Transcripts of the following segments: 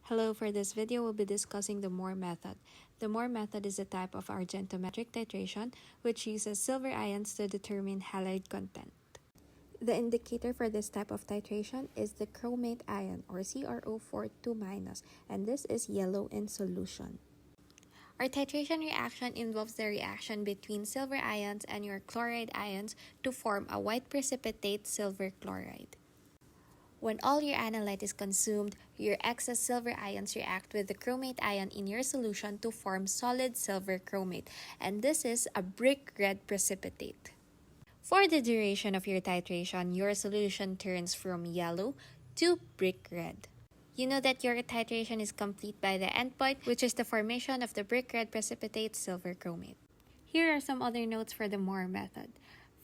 Hello, for this video, we'll be discussing the Mohr method. The Mohr method is a type of argentometric titration which uses silver ions to determine halide content. The indicator for this type of titration is the chromate ion or CrO4 2-, and this is yellow in solution. Our titration reaction involves the reaction between silver ions and your chloride ions to form a white precipitate silver chloride. When all your analyte is consumed, your excess silver ions react with the chromate ion in your solution to form solid silver chromate, and this is a brick red precipitate. For the duration of your titration, your solution turns from yellow to brick red. You know that your titration is complete by the endpoint, which is the formation of the brick red precipitate silver chromate. Here are some other notes for the Mohr method.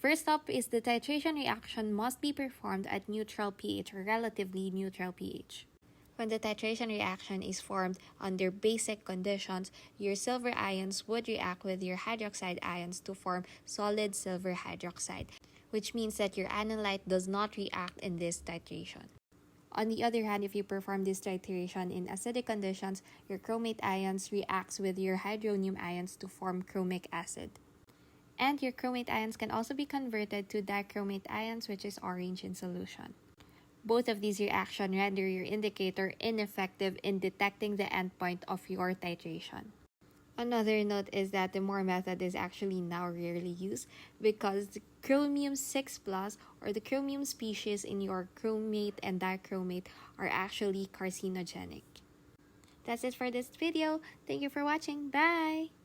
First up is the titration reaction must be performed at neutral pH or relatively neutral pH. When the titration reaction is formed under basic conditions, your silver ions would react with your hydroxide ions to form solid silver hydroxide, which means that your analyte does not react in this titration. On the other hand, if you perform this titration in acidic conditions, your chromate ions reacts with your hydronium ions to form chromic acid. And your chromate ions can also be converted to dichromate ions, which is orange in solution. Both of these reactions render your indicator ineffective in detecting the endpoint of your titration. Another note is that the Mohr method is actually now rarely used because the chromium 6+ or the chromium species in your chromate and dichromate are actually carcinogenic. That's it for this video. Thank you for watching. Bye!